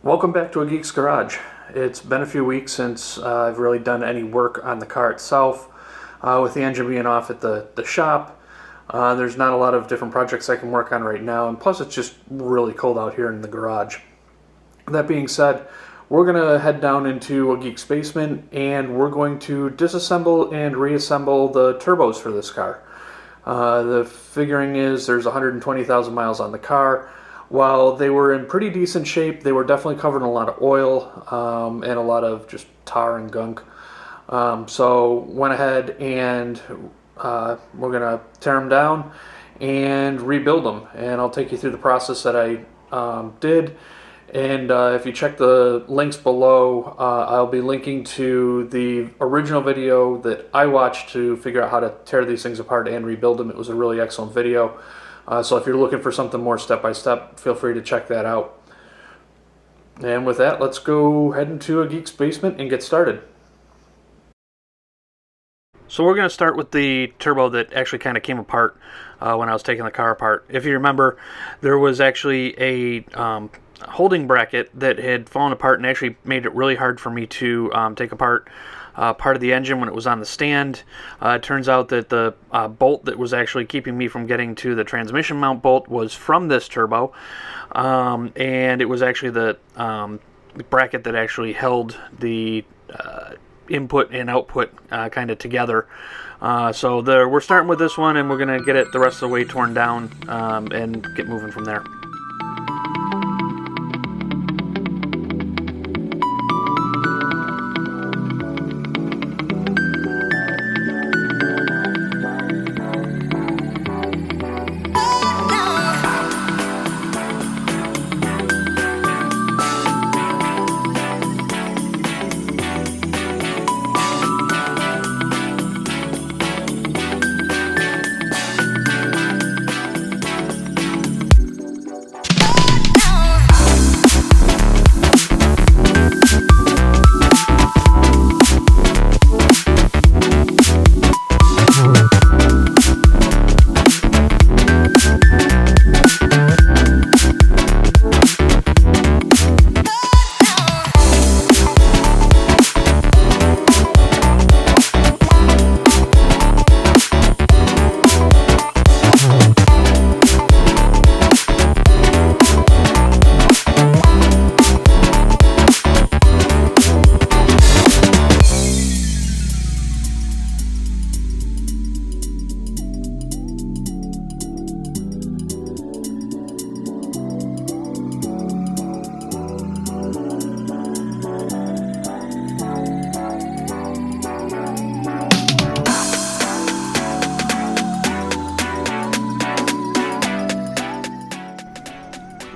Welcome back to A Geeks Garage. It's been a few weeks since I've really done any work on the car itself. With the engine being off at the shop, there's not a lot of different projects I can work on right now, and plus it's just really cold out here in the garage. That being said, we're going to head down into A Geek's basement and we're going to disassemble and reassemble the turbos for this car. The figuring is there's 120,000 miles on the car. While they were in pretty decent shape, they were definitely covered in a lot of oil and a lot of just tar and gunk. So went ahead and we're going to tear them down and rebuild them. And I'll take you through the process that I did. And if you check the links below, I'll be linking to the original video that I watched to figure out how to tear these things apart and rebuild them. It was a really excellent video. So if you're looking for something more step-by-step, feel free to check that out. And with that, let's go head into A Geek's basement and get started. So we're going to start with the turbo that actually kind of came apart when I was taking the car apart. If you remember, there was actually a holding bracket that had fallen apart and actually made it really hard for me to take apart part of the engine when it was on the stand. It turns out that the bolt that was actually keeping me from getting to the transmission mount bolt was from this turbo, and it was actually the bracket that actually held the input and output kind of together. So we're starting with this one, and we're going to get it the rest of the way torn down and get moving from there.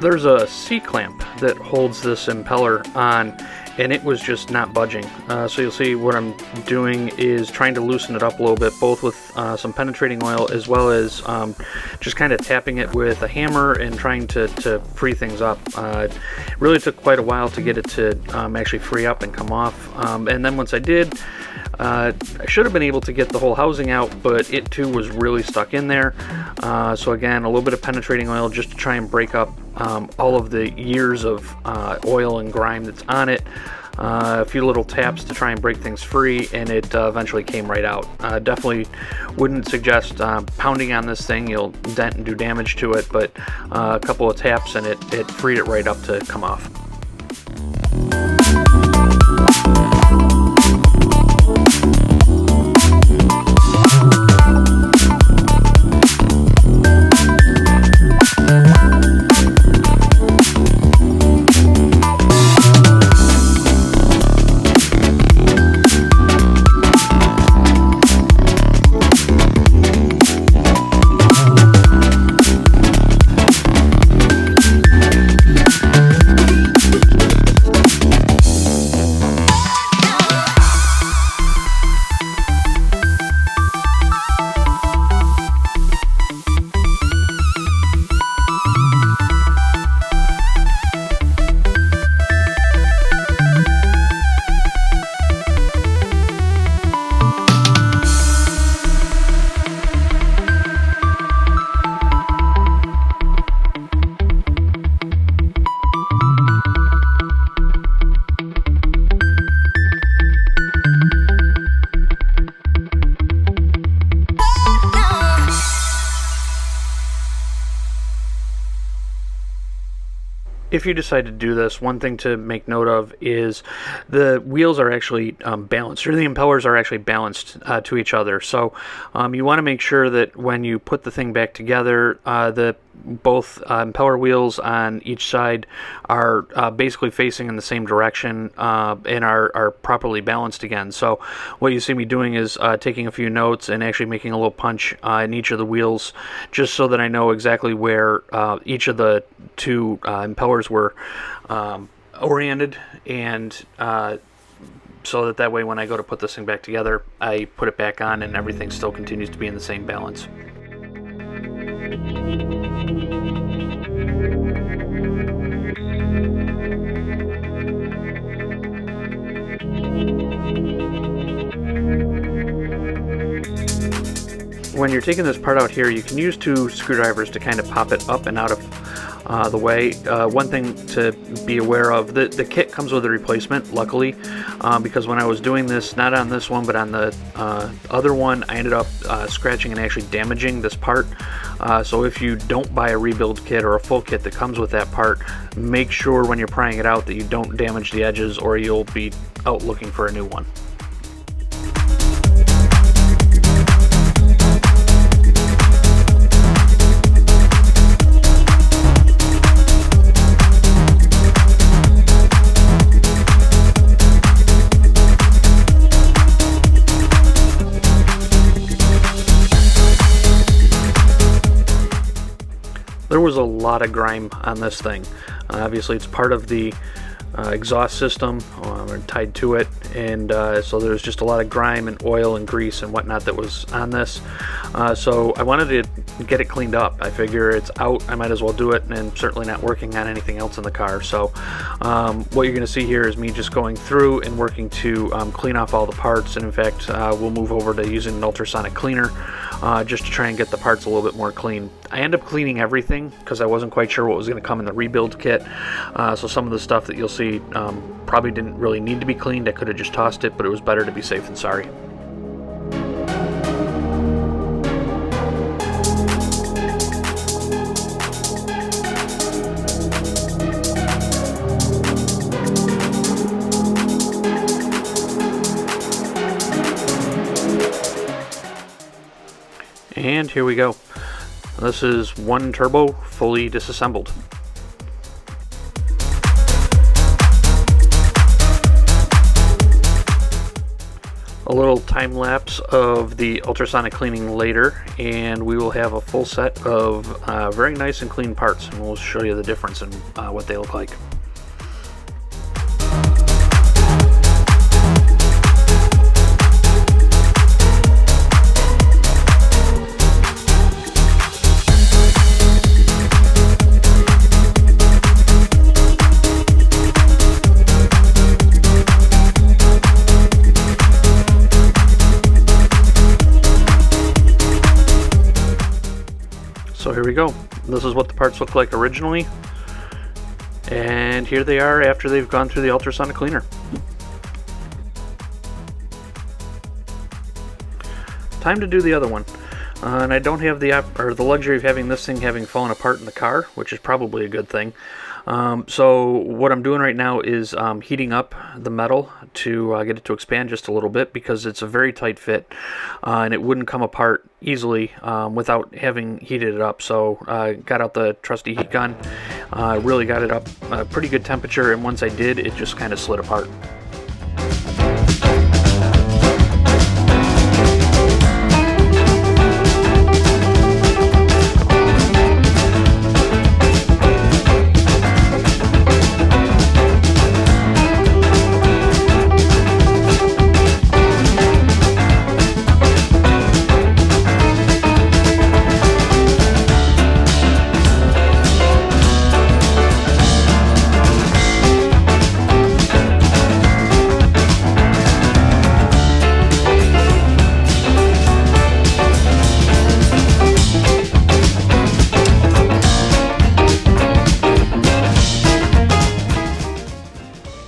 There's a C-clamp that holds this impeller on, and it was just not budging. So you'll see what I'm doing is trying to loosen it up a little bit, both with some penetrating oil as well as just kind of tapping it with a hammer and trying to free things up. It really took quite a while to get it to actually free up and come off. And then once I did, I should have been able to get the whole housing out, but it too was really stuck in there. So again, a little bit of penetrating oil just to try and break up all of the years of oil and grime that's on it. A few little taps to try and break things free, and it eventually came right out. Definitely wouldn't suggest pounding on this thing. You'll dent and do damage to it, but a couple of taps and it freed it right up to come off. if you decide to do this, one thing to make note of is the wheels are actually balanced, or the impellers are actually balanced to each other. So you want to make sure that when you put the thing back together, both impeller wheels on each side are basically facing in the same direction and are properly balanced again. So what you see me doing is taking a few notes and actually making a little punch in each of the wheels, just so that I know exactly where each of the two impellers were oriented, and so that way when I go to put this thing back together, I put it back on and everything still continues to be in the same balance. When you're taking this part out here, you can use 2 screwdrivers to kind of pop it up and out of the way. One thing to be aware of, the kit comes with a replacement, luckily, because when I was doing this, not on this one, but on the other one, I ended up scratching and actually damaging this part. So if you don't buy a rebuild kit or a full kit that comes with that part, make sure when you're prying it out that you don't damage the edges, or you'll be out looking for a new one. There was a lot of grime on this thing. Obviously it's part of the exhaust system tied to it, and so there's just a lot of grime and oil and grease and whatnot that was on this. So I wanted to get it cleaned up. I figure it's out, I might as well do it, and certainly not working on anything else in the car. So what you're going to see here is me just going through and working to clean off all the parts, and in fact we'll move over to using an ultrasonic cleaner just to try and get the parts a little bit more clean. I end up cleaning everything because I wasn't quite sure what was going to come in the rebuild kit. So some of the stuff that you'll see probably didn't really need to be cleaned. I could have just tossed it, but it was better to be safe than sorry. And here we go. This is one turbo fully disassembled. A little time lapse of the ultrasonic cleaning later, and we will have a full set of very nice and clean parts, and we'll show you the difference in what they look like. So here we go. This is what the parts look like originally, and here they are after they've gone through the ultrasonic cleaner. Time to do the other one. And I don't have the luxury of having this thing having fallen apart in the car, which is probably a good thing. So what I'm doing right now is heating up the metal to get it to expand just a little bit, because it's a very tight fit and it wouldn't come apart easily without having heated it up. So got out the trusty heat gun, really got it up a pretty good temperature, and once I did, it just kind of slid apart.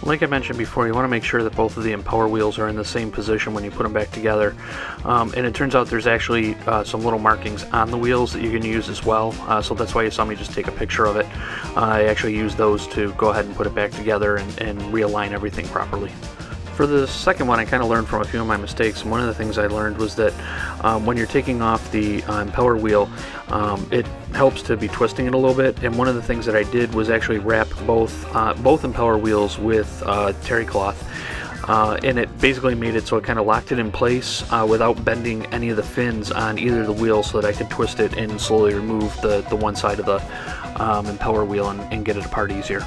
Like I mentioned before, you want to make sure that both of the impeller wheels are in the same position when you put them back together. And it turns out there's actually some little markings on the wheels that you can use as well. So that's why you saw me just take a picture of it. I actually used those to go ahead and put it back together and realign everything properly. For the second one, I kind of learned from a few of my mistakes. One of the things I learned was that when you're taking off the impeller wheel, it helps to be twisting it a little bit. And one of the things that I did was actually wrap both impeller wheels with terry cloth. And it basically made it so it kind of locked it in place without bending any of the fins on either of the wheels, so that I could twist it and slowly remove the one side of the impeller wheel and get it apart easier.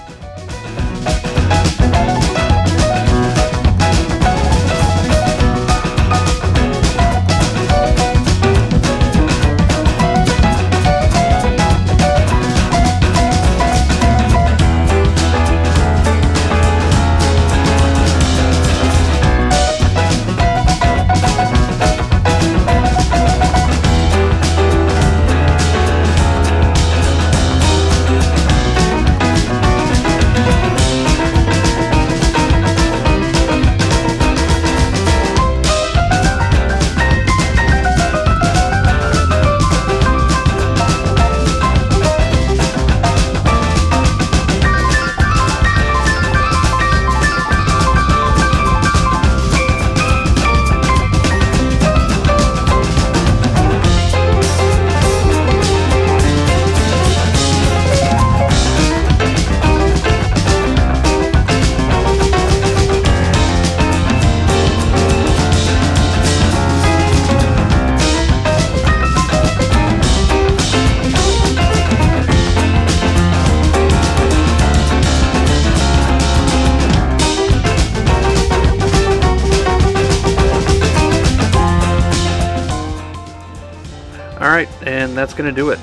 Alright, and that's going to do it.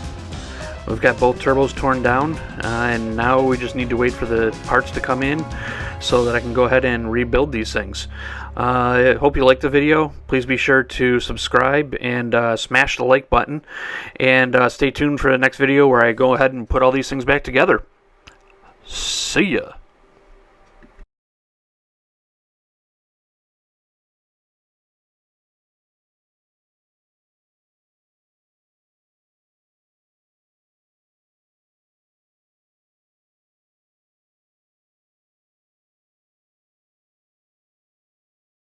We've got both turbos torn down, and now we just need to wait for the parts to come in so that I can go ahead and rebuild these things. I hope you liked the video. Please be sure to subscribe and smash the like button, and stay tuned for the next video where I go ahead and put all these things back together. See ya!